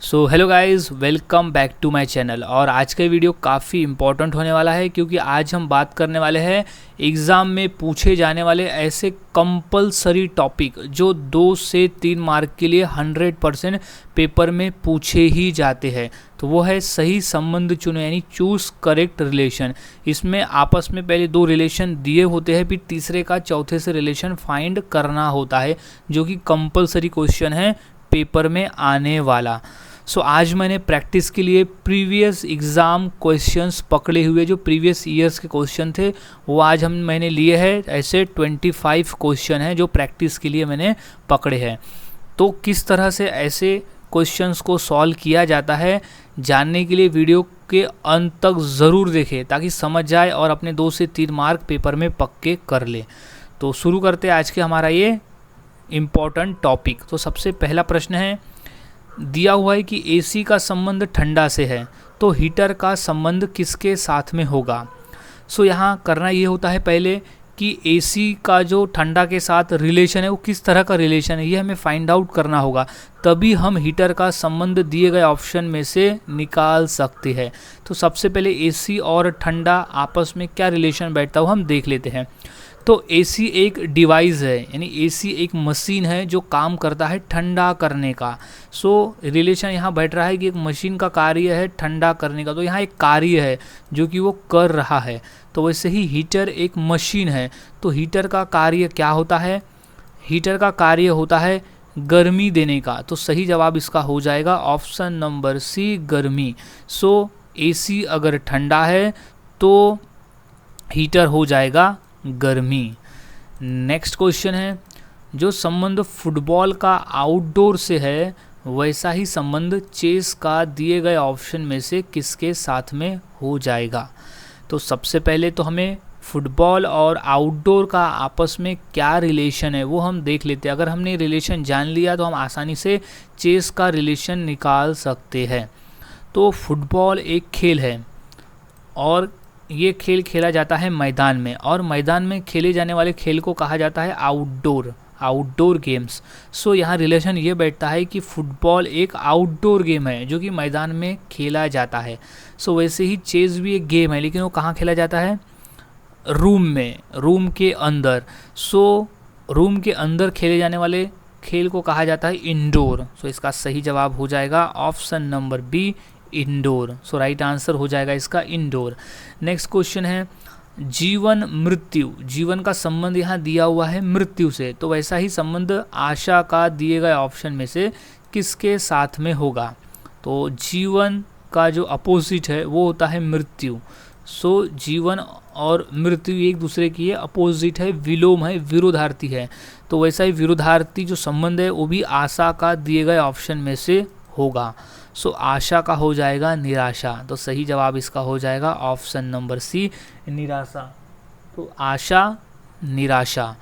So hello guys, welcome back to my channel. और आज का वीडियो काफ़ी इम्पोर्टेंट होने वाला है क्योंकि आज हम बात करने वाले हैं एग्ज़ाम में पूछे जाने वाले ऐसे कंपलसरी टॉपिक जो 2 से 3 मार्क के लिए 100% पेपर में पूछे ही जाते हैं। तो वो है सही संबंध चुनो, यानी चूज़ करेक्ट रिलेशन। इसमें आपस में पहले 2 रिलेशन दिए होते हैं, फिर तीसरे का चौथे से रिलेशन फाइंड करना होता है, जो कि कंपलसरी क्वेश्चन है पेपर में आने वाला। आज मैंने प्रैक्टिस के लिए प्रीवियस एग्ज़ाम क्वेश्चंस पकड़े हुए, जो प्रीवियस ईयर्स के क्वेश्चन थे वो आज मैंने लिए हैं। ऐसे 25 क्वेश्चन हैं जो प्रैक्टिस के लिए मैंने पकड़े हैं। तो किस तरह से ऐसे क्वेश्चंस को सॉल्व किया जाता है जानने के लिए वीडियो के अंत तक ज़रूर देखें ताकि समझ जाए और अपने 2 से 3 मार्क पेपर में पक्के कर ले। तो शुरू करते हैं आज के हमारा ये इम्पॉर्टेंट टॉपिक। तो सबसे पहला प्रश्न है, दिया हुआ है कि एसी का संबंध ठंडा से है, तो हीटर का संबंध किसके साथ में होगा। यहाँ करना ये होता है पहले कि एसी का जो ठंडा के साथ रिलेशन है वो किस तरह का रिलेशन है, ये हमें फाइंड आउट करना होगा, तभी हम हीटर का संबंध दिए गए ऑप्शन में से निकाल सकते हैं। तो सबसे पहले एसी और ठंडा आपस में क्या रिलेशन बैठता है वो हम देख लेते हैं। तो एसी एक डिवाइस है, यानी एसी एक मशीन है जो काम करता है ठंडा करने का। रिलेशन यहाँ बैठ रहा है कि एक मशीन का कार्य है ठंडा करने का, तो यहाँ एक कार्य है जो कि वो कर रहा है। तो वैसे ही हीटर एक मशीन है, तो हीटर का कार्य क्या होता है, हीटर का कार्य होता है गर्मी देने का। तो सही जवाब इसका हो जाएगा ऑप्शन नंबर सी, गर्मी। एसी अगर ठंडा है तो हीटर हो जाएगा गर्मी। नेक्स्ट क्वेश्चन है, जो संबंध फुटबॉल का आउटडोर से है वैसा ही संबंध चेस का दिए गए ऑप्शन में से किसके साथ में हो जाएगा। तो सबसे पहले तो हमें फुटबॉल और आउटडोर का आपस में क्या रिलेशन है वो हम देख लेते हैं। अगर हमने रिलेशन जान लिया तो हम आसानी से चेस का रिलेशन निकाल सकते हैं। तो फुटबॉल एक खेल है और ये खेल खेला जाता है मैदान में, और मैदान में खेले जाने वाले खेल को कहा जाता है आउटडोर गेम्स। यहाँ रिलेशन ये बैठता है कि फुटबॉल एक आउटडोर गेम है जो कि मैदान में खेला जाता है। वैसे ही चेस भी एक गेम है, लेकिन वो कहाँ खेला जाता है, रूम में, रूम के अंदर। रूम के अंदर खेले जाने वाले खेल को कहा जाता है इंडोर। इसका सही जवाब हो जाएगा option number B, indoor. Right answer हो जाएगा इसका इंडोर। नेक्स्ट क्वेश्चन है, जीवन मृत्यु, जीवन का संबंध यहाँ दिया हुआ है मृत्यु से, तो वैसा ही संबंध आशा का दिए गए ऑप्शन में से किसके साथ में होगा। तो जीवन का जो अपोजिट है वो होता है मृत्यु। जीवन और मृत्यु एक दूसरे की अपोजिट है, विलोम है, विरोधार्थी है। तो वैसा ही विरोधार्थी जो संबंध है वो भी आशा का दिए गए ऑप्शन में से होगा। आशा का हो जाएगा निराशा। तो सही जवाब इसका हो जाएगा ऑप्शन नंबर सी, निराशा। तो आशा, निराशा।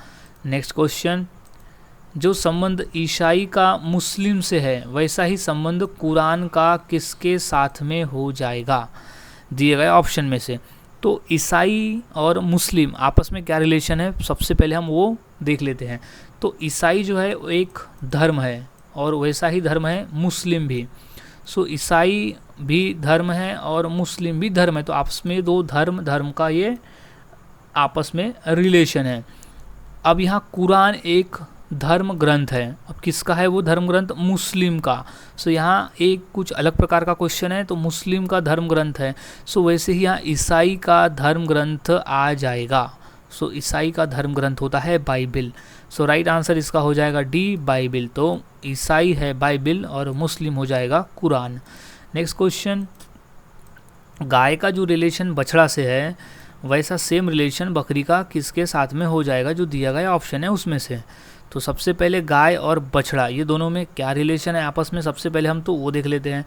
नेक्स्ट क्वेश्चन, जो संबंध ईसाई का मुस्लिम से है वैसा ही संबंध कुरान का किसके साथ में हो जाएगा दिए गए ऑप्शन में से। तो ईसाई और मुस्लिम आपस में क्या रिलेशन है, सबसे पहले हम वो देख लेते हैं। तो ईसाई जो है वो एक धर्म है और वैसा ही धर्म है मुस्लिम भी। ईसाई भी धर्म है और मुस्लिम भी धर्म है, तो आपस में 2 धर्म का ये आपस में रिलेशन है। अब यहाँ कुरान एक धर्म ग्रंथ है, अब किसका है वो धर्म ग्रंथ, मुस्लिम का। यहाँ एक कुछ अलग प्रकार का क्वेश्चन है, तो मुस्लिम का धर्म ग्रंथ है। वैसे ही यहाँ ईसाई का धर्म ग्रंथ आ जाएगा। ईसाई का धर्म ग्रंथ होता है बाइबिल। राइट आंसर इसका हो जाएगा डी, बाइबिल। तो ईसाई है बाइबिल और मुस्लिम हो जाएगा कुरान। नेक्स्ट क्वेश्चन, गाय का जो रिलेशन बछड़ा से है वैसा सेम रिलेशन बकरी का किसके साथ में हो जाएगा जो दिया गया ऑप्शन है उसमें से। तो सबसे पहले गाय और बछड़ा ये दोनों में क्या रिलेशन है आपस में, सबसे पहले हम तो वो देख लेते हैं।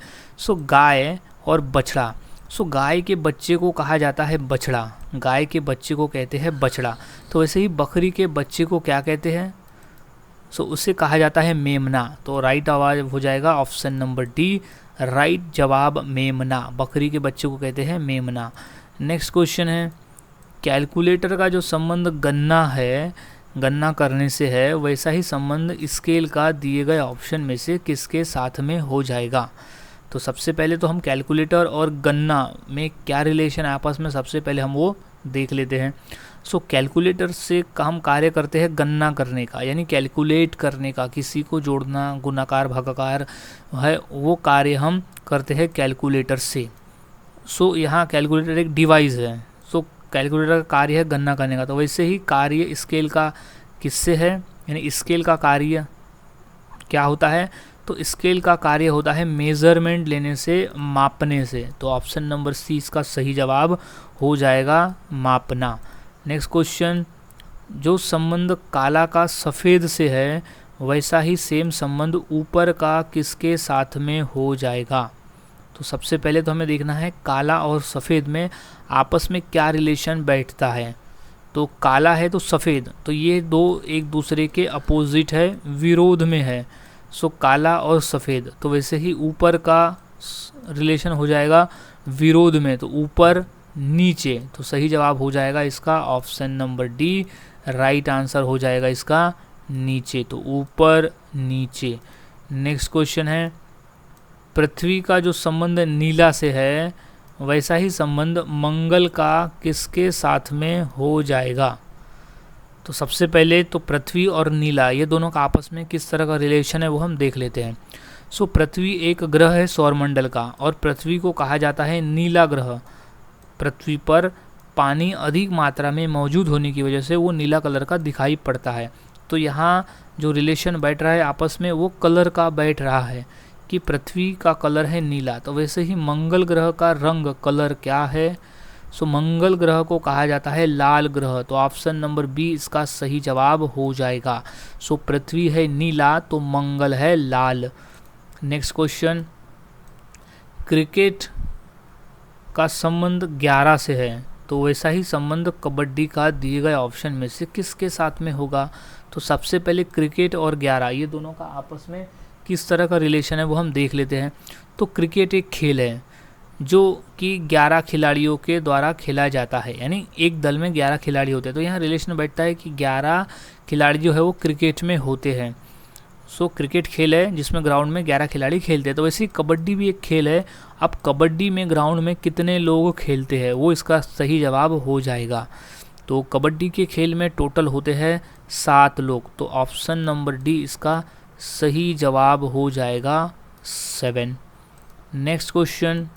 गाय और बछड़ा, गाय के बच्चे को कहा जाता है बछड़ा, गाय के बच्चे को कहते हैं बछड़ा। तो वैसे ही बकरी के बच्चे को क्या कहते हैं, उसे कहा जाता है मेमना। तो राइट आवाज़ हो जाएगा ऑप्शन नंबर डी, राइट जवाब मेमना, बकरी के बच्चे को कहते हैं मेमना। नेक्स्ट क्वेश्चन है, कैलकुलेटर का जो संबंध गन्ना है गणना करने से है, वैसा ही संबंध स्केल का दिए गए ऑप्शन में से किसके साथ में हो जाएगा। तो सबसे पहले तो हम कैलकुलेटर और गणना में क्या रिलेशन है आपस में, सबसे पहले हम वो देख लेते हैं। सो कैलकुलेटर से हम कार्य करते हैं गणना करने का, यानी कैलकुलेट करने का, किसी को जोड़ना, गुणाकार भागाकार है वो कार्य हम करते हैं कैलकुलेटर से। सो यहाँ कैलकुलेटर एक डिवाइस है, सो कैलकुलेटर का कार्य है गणना करने का। तो वैसे ही कार्य स्केल का किससे है, यानी स्केल का कार्य क्या होता है, तो स्केल का कार्य होता है मेजरमेंट लेने से, मापने से। तो ऑप्शन नंबर सी इसका सही जवाब हो जाएगा, मापना। नेक्स्ट क्वेश्चन, जो संबंध काला का सफ़ेद से है वैसा ही सेम संबंध ऊपर का किसके साथ में हो जाएगा। तो सबसे पहले तो हमें देखना है काला और सफ़ेद में आपस में क्या रिलेशन बैठता है। तो काला है तो सफ़ेद, तो ये दो एक दूसरे के अपोजिट है, विरोध में है। सो काला और सफ़ेद, तो वैसे ही ऊपर का रिलेशन हो जाएगा विरोध में, तो ऊपर नीचे। तो सही जवाब हो जाएगा इसका option number D, right answer हो जाएगा इसका नीचे, तो ऊपर नीचे। नेक्स्ट क्वेश्चन है, पृथ्वी का जो संबंध नीला से है वैसा ही संबंध मंगल का किसके साथ में हो जाएगा। तो सबसे पहले तो पृथ्वी और नीला ये दोनों का आपस में किस तरह का रिलेशन है वो हम देख लेते हैं। सो पृथ्वी एक ग्रह है सौरमंडल का, और पृथ्वी को कहा जाता है नीला ग्रह। पृथ्वी पर पानी अधिक मात्रा में मौजूद होने की वजह से वो नीला कलर का दिखाई पड़ता है। तो यहाँ जो रिलेशन बैठ रहा है आपस में वो कलर का बैठ रहा है कि पृथ्वी का कलर है नीला। तो वैसे ही मंगल ग्रह का रंग कलर क्या है, सो मंगल ग्रह को कहा जाता है लाल ग्रह। तो ऑप्शन नंबर बी इसका सही जवाब हो जाएगा। सो पृथ्वी है नीला तो मंगल है लाल। नेक्स्ट क्वेश्चन, क्रिकेट का संबंध 11 से है तो वैसा ही संबंध कबड्डी का दिए गए ऑप्शन में से किसके साथ में होगा। तो सबसे पहले क्रिकेट और 11 ये दोनों का आपस में किस तरह का रिलेशन है वो हम देख लेते हैं। तो क्रिकेट एक खेल है जो कि 11 खिलाड़ियों के द्वारा खेला जाता है, यानी एक दल में 11 खिलाड़ी होते हैं। तो यहाँ रिलेशन बैठता है कि 11 खिलाड़ी जो है वो क्रिकेट में होते हैं। सो क्रिकेट खेल है जिसमें ग्राउंड में 11 खिलाड़ी खेलते हैं। तो वैसे ही कबड्डी भी एक खेल है। अब कबड्डी में ग्राउंड में कितने लोग खेलते हैं वो इसका सही जवाब हो जाएगा। तो कबड्डी के खेल में टोटल होते हैं 7 लोग। तो ऑप्शन नंबर डी इसका सही जवाब हो जाएगा 7। नेक्स्ट क्वेश्चन,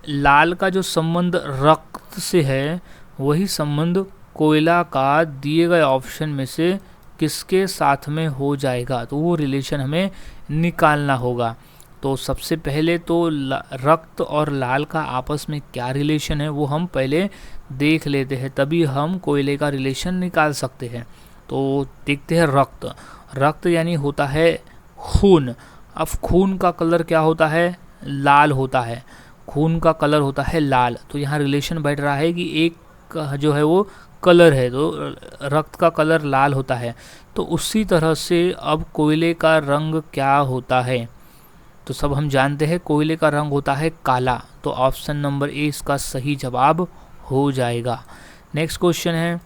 लाल का जो संबंध रक्त से है वही संबंध कोयला का दिए गए ऑप्शन में से किसके साथ में हो जाएगा। तो वो रिलेशन हमें निकालना होगा। तो सबसे पहले तो रक्त और लाल का आपस में क्या रिलेशन है वो हम पहले देख लेते हैं, तभी हम कोयले का रिलेशन निकाल सकते हैं। तो देखते हैं रक्त। रक्त यानी होता है खून। अब खून का कलर क्या होता है, लाल होता है। खून का कलर होता है लाल। तो यहाँ रिलेशन बैठ रहा है कि एक जो है वो कलर है, तो रक्त का कलर लाल होता है। तो उसी तरह से अब कोयले का रंग क्या होता है, तो सब हम जानते हैं कोयले का रंग होता है काला। तो ऑप्शन नंबर ए इसका सही जवाब हो जाएगा। नेक्स्ट क्वेश्चन है,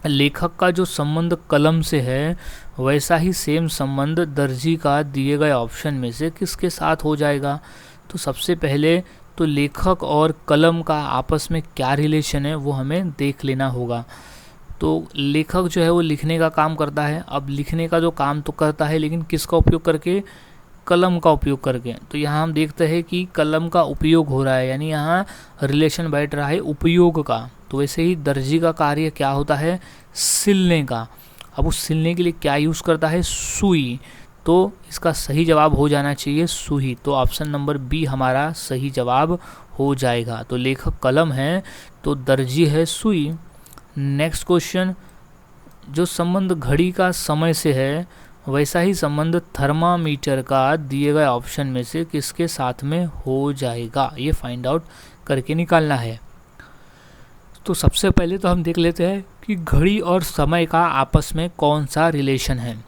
लेखक का जो संबंध कलम से है वैसा ही सेम संबंध दर्जी का दिए गए ऑप्शन में से किसके साथ हो जाएगा। तो सबसे पहले तो लेखक और कलम का आपस में क्या रिलेशन है वो हमें देख लेना होगा। तो लेखक जो है वो लिखने का काम करता है। अब लिखने का जो काम तो करता है लेकिन किसका उपयोग करके, कलम का उपयोग करके। तो यहाँ हम देखते हैं कि कलम का उपयोग हो रहा है, यानी यहाँ रिलेशन बैठ रहा है उपयोग का। तो वैसे ही दर्जी का कार्य क्या होता है, सिलने का। अब उस सिलने के लिए क्या यूज़ करता है, सुई। तो इसका सही जवाब हो जाना चाहिए सुई। तो ऑप्शन नंबर बी हमारा सही जवाब हो जाएगा। तो लेखक कलम है तो दर्जी है सुई। नेक्स्ट क्वेश्चन, जो संबंध घड़ी का समय से है वैसा ही संबंध थर्मामीटर का दिए गए ऑप्शन में से किसके साथ में हो जाएगा, ये फाइंड आउट करके निकालना है। तो सबसे पहले तो हम देख लेते हैं कि घड़ी और समय का आपस में कौन सा रिलेशन है।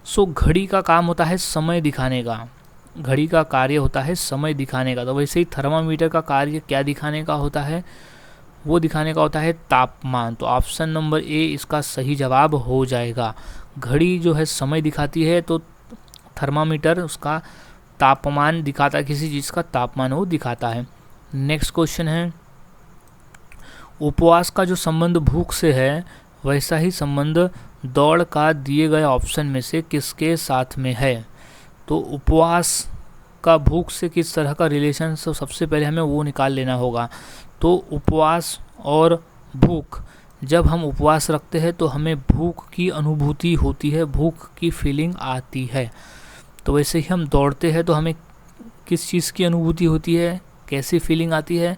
सो घड़ी का काम होता है समय दिखाने का, घड़ी का कार्य होता है समय दिखाने का। तो वैसे ही थर्मामीटर का कार्य क्या दिखाने का होता है, वो दिखाने का होता है तापमान। तो ऑप्शन नंबर ए इसका सही जवाब हो जाएगा। घड़ी जो है समय दिखाती है, तो थर्मामीटर उसका तापमान दिखाता है, किसी चीज़ का तापमान वो दिखाता है। नेक्स्ट क्वेश्चन है, उपवास का जो संबंध भूख से है वैसा ही संबंध दौड़ का दिए गए ऑप्शन में से किसके साथ में है। तो उपवास का भूख से किस तरह का रिलेशन, तो सबसे पहले हमें वो निकाल लेना होगा। तो उपवास और भूख, जब हम उपवास रखते हैं तो हमें भूख की अनुभूति होती है, भूख की फीलिंग आती है। तो वैसे ही हम दौड़ते हैं तो हमें किस चीज़ की अनुभूति होती है, कैसी फीलिंग आती है,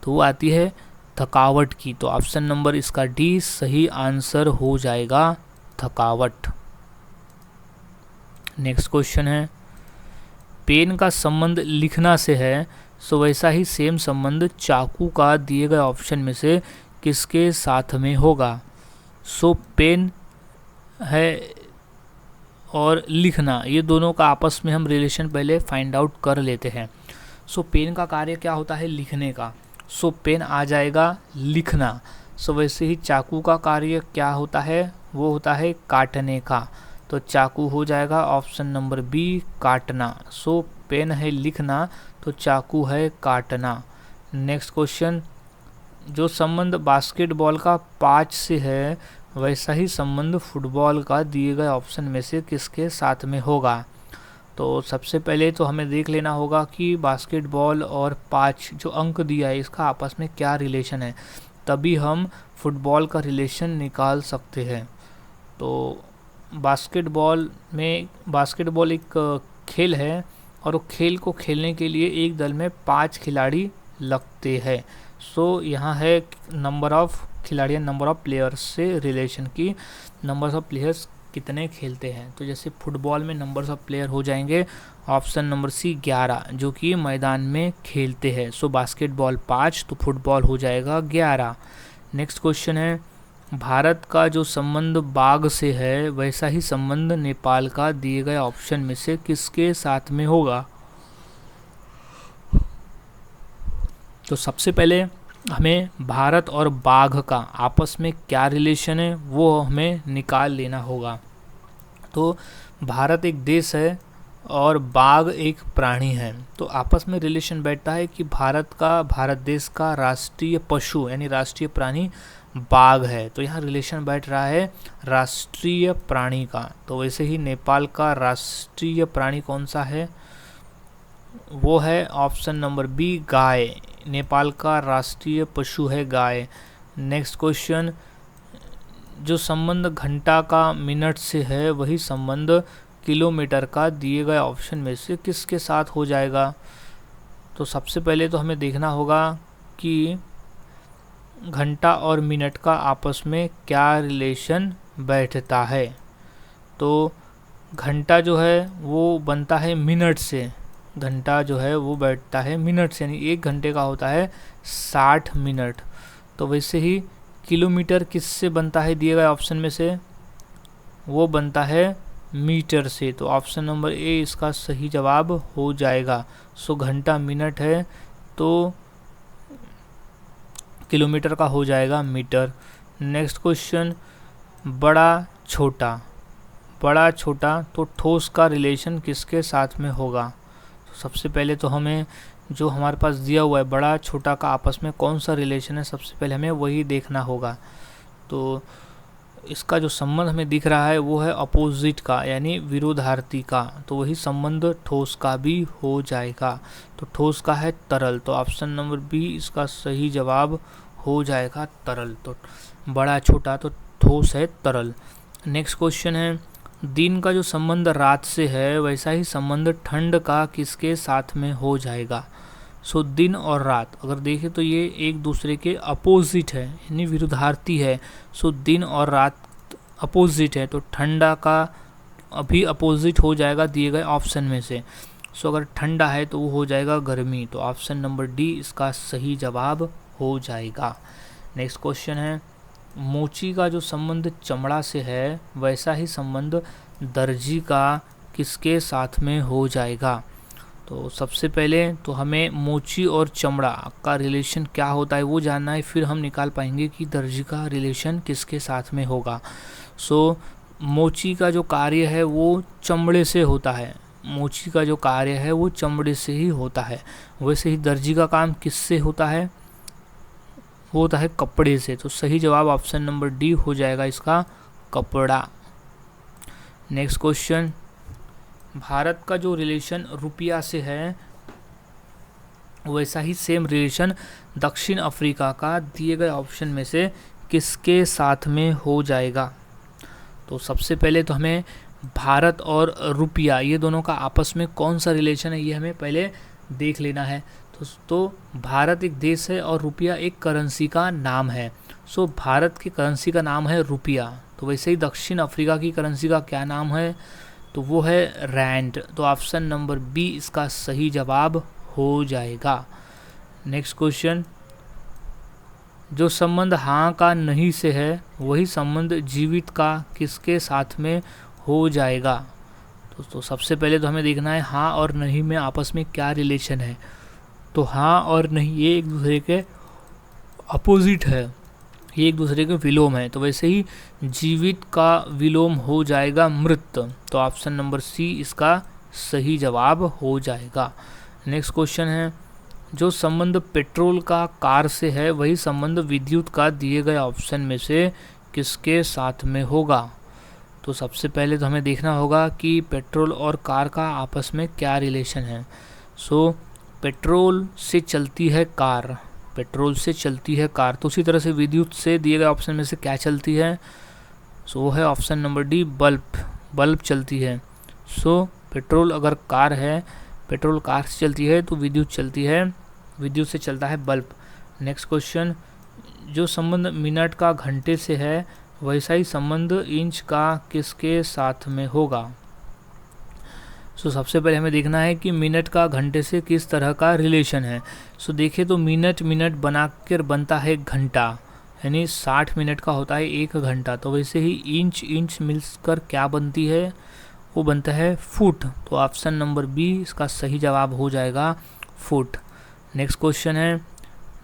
तो वो आती है थकावट की। तो ऑप्शन नंबर इसका डी सही आंसर हो जाएगा, थकावट। नेक्स्ट क्वेश्चन है, पेन का संबंध लिखना से है, सो वैसा ही सेम संबंध चाकू का दिए गए ऑप्शन में से किसके साथ में होगा। सो पेन है और लिखना, ये दोनों का आपस में हम रिलेशन पहले फाइंड आउट कर लेते हैं। सो पेन का कार्य क्या होता है, लिखने का, सो पेन आ जाएगा लिखना। सो वैसे ही चाकू का कार्य क्या होता है, वो होता है काटने का। तो चाकू हो जाएगा ऑप्शन नंबर बी, काटना। सो पेन है लिखना, तो चाकू है काटना। नेक्स्ट क्वेश्चन, जो संबंध बास्केटबॉल का 5 से है वैसा ही संबंध फुटबॉल का दिए गए ऑप्शन में से किसके साथ में होगा। तो सबसे पहले तो हमें देख लेना होगा कि बास्केटबॉल और 5 जो अंक दिया है इसका आपस में क्या रिलेशन है, तभी हम फुटबॉल का रिलेशन निकाल सकते हैं। तो बास्केटबॉल एक खेल है और वो खेल को खेलने के लिए एक दल में 5 खिलाड़ी लगते हैं। सो यहाँ है नंबर ऑफ खिलाड़ी, नंबर ऑफ प्लेयर्स से रिलेशन की, नंबर ऑफ प्लेयर्स कितने खेलते हैं। तो जैसे फुटबॉल में नंबर्स ऑफ प्लेयर हो जाएंगे ऑप्शन नंबर सी 11, जो कि मैदान में खेलते हैं। सो बास्केटबॉल 5, तो फुटबॉल हो जाएगा 11। नेक्स्ट क्वेश्चन है, भारत का जो संबंध बाघ से है वैसा ही संबंध नेपाल का दिए गए ऑप्शन में से किसके साथ में होगा। तो सबसे पहले हमें भारत और बाघ का आपस में क्या रिलेशन है वो हमें निकाल लेना होगा। तो भारत एक देश है और बाघ एक प्राणी है, तो आपस में रिलेशन बैठता है कि भारत देश का राष्ट्रीय पशु यानी राष्ट्रीय प्राणी बाघ है। तो यहाँ रिलेशन बैठ रहा है राष्ट्रीय प्राणी का। तो वैसे ही नेपाल का राष्ट्रीय प्राणी कौन सा है, वो है ऑप्शन नंबर बी, गाय। नेपाल का राष्ट्रीय पशु है गाय। नेक्स्ट क्वेश्चन, जो संबंध घंटा का मिनट से है वही संबंध किलोमीटर का दिए गए ऑप्शन में से किसके साथ हो जाएगा। तो सबसे पहले तो हमें देखना होगा कि घंटा और मिनट का आपस में क्या रिलेशन बैठता है। तो घंटा जो है वो बनता है मिनट से, घंटा जो है वो बैठता है मिनट से, यानी 1 घंटे का होता है 60 मिनट। तो वैसे ही किलोमीटर किससे बनता है दिए गए ऑप्शन में से, वो बनता है मीटर से। तो ऑप्शन नंबर ए इसका सही जवाब हो जाएगा। सो घंटा मिनट है तो किलोमीटर का हो जाएगा मीटर। नेक्स्ट क्वेश्चन, बड़ा छोटा तो ठोस का रिलेशन किसके साथ में होगा। तो सबसे पहले तो हमें जो हमारे पास दिया हुआ है बड़ा छोटा का आपस में कौन सा रिलेशन है, सबसे पहले हमें वही देखना होगा। तो इसका जो संबंध हमें दिख रहा है वो है अपोजिट का यानी विरोधार्थी का, तो वही संबंध ठोस का भी हो जाएगा। तो ठोस का है तरल, तो ऑप्शन नंबर बी इसका सही जवाब हो जाएगा तरल। तो बड़ा छोटा तो ठोस है तरल। नेक्स्ट क्वेश्चन है, दिन का जो संबंध रात से है वैसा ही संबंध ठंड का किसके साथ में हो जाएगा। सो दिन और रात अगर देखें तो ये एक दूसरे के अपोजिट है यानी विरुद्धार्थी है। सो दिन और रात अपोजिट है, तो ठंडा का अभी अपोजिट हो जाएगा दिए गए ऑप्शन में से। सो अगर ठंडा है तो वो हो जाएगा गर्मी। तो ऑप्शन नंबर डी इसका सही जवाब हो जाएगा। नेक्स्ट क्वेश्चन है, मोची का जो संबंध चमड़ा से है वैसा ही संबंध दर्जी का किसके साथ में हो जाएगा। तो सबसे पहले तो हमें मोची और चमड़ा का रिलेशन क्या होता है वो जानना है, फिर हम निकाल पाएंगे कि दर्जी का रिलेशन किसके साथ में होगा। सो मोची का जो कार्य है वो चमड़े से होता है, मोची का जो कार्य है वो चमड़े से ही होता है। वैसे ही दर्जी का काम किससे होता है, वो होता है कपड़े से। तो सही जवाब ऑप्शन नंबर डी हो जाएगा इसका, कपड़ा। नेक्स्ट क्वेश्चन, भारत का जो रिलेशन रुपया से है वैसा ही सेम रिलेशन दक्षिण अफ्रीका का दिए गए ऑप्शन में से किसके साथ में हो जाएगा। तो सबसे पहले तो हमें भारत और रुपया ये दोनों का आपस में कौन सा रिलेशन है ये हमें पहले देख लेना है। तो भारत एक देश है और रुपया एक करेंसी का नाम है। सो भारत की करेंसी का नाम है रुपया, तो वैसे ही दक्षिण अफ्रीका की करेंसी का क्या नाम है, तो वो है रैंड। तो ऑप्शन नंबर बी इसका सही जवाब हो जाएगा। नेक्स्ट क्वेश्चन, जो संबंध हाँ का नहीं से है वही संबंध जीवित का किसके साथ में हो जाएगा। तो सबसे पहले तो हमें देखना है हाँ और नहीं में आपस में क्या रिलेशन है। तो हाँ और नहीं ये एक दूसरे के अपोजिट है, ये एक दूसरे के विलोम है। तो वैसे ही जीवित का विलोम हो जाएगा मृत। तो ऑप्शन नंबर सी इसका सही जवाब हो जाएगा। नेक्स्ट क्वेश्चन है, जो संबंध पेट्रोल का कार से है वही संबंध विद्युत का दिए गए ऑप्शन में से किसके साथ में होगा। तो सबसे पहले तो हमें देखना होगा कि पेट्रोल और कार का आपस में क्या रिलेशन है। सो पेट्रोल से चलती है कार, पेट्रोल से चलती है कार, तो उसी तरह से विद्युत से दिए गए ऑप्शन में से क्या चलती है, सो वो है option number D bulb, bulb चलती है। सो पेट्रोल अगर कार है, पेट्रोल कार से चलती है तो विद्युत चलती है, विद्युत से चलता है बल्ब। नेक्स्ट क्वेश्चन, जो संबंध मिनट का घंटे से है वैसा ही संबंध इंच का किसके साथ में होगा। सो सबसे पहले हमें देखना है कि मिनट का घंटे से किस तरह का रिलेशन है। सो देखिए तो मिनट मिनट बनाकर बनता है घंटा, यानी 60 मिनट का होता है 1 घंटा। तो वैसे ही इंच इंच मिलकर क्या बनती है, वो बनता है फुट। तो ऑप्शन नंबर बी इसका सही जवाब हो जाएगा, फुट। नेक्स्ट क्वेश्चन है,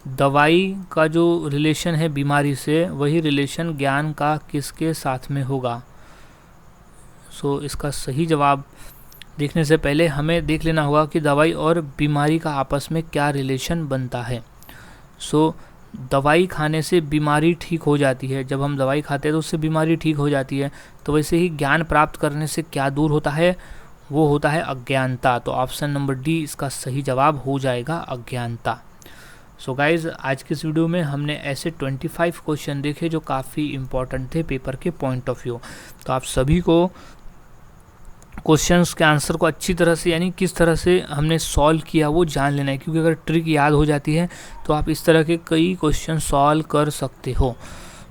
दवाई का जो रिलेशन है बीमारी से वही रिलेशन ज्ञान का किसके साथ में होगा। सो इसका सही जवाब देखने से पहले हमें देख लेना होगा कि दवाई और बीमारी का आपस में क्या रिलेशन बनता है। सो दवाई खाने से बीमारी ठीक हो जाती है, जब हम दवाई खाते हैं तो उससे बीमारी ठीक हो जाती है। तो वैसे ही ज्ञान प्राप्त करने से क्या दूर होता है, वो होता है अज्ञानता। तो ऑप्शन नंबर डी इसका सही जवाब हो जाएगा, अज्ञानता। सो गाइज आज के इस वीडियो में हमने ऐसे 25 क्वेश्चन देखे जो काफ़ी इंपॉर्टेंट थे पेपर के पॉइंट ऑफ व्यू। तो आप सभी को क्वेश्चंस के आंसर को अच्छी तरह से, यानी किस तरह से हमने सॉल्व किया वो जान लेना है, क्योंकि अगर ट्रिक याद हो जाती है तो आप इस तरह के कई क्वेश्चन सॉल्व कर सकते हो।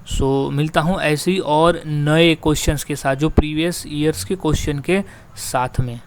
सो मिलता हूँ ऐसे ही और नए क्वेश्चंस के साथ जो प्रीवियस ईयर्स के क्वेश्चन के साथ में।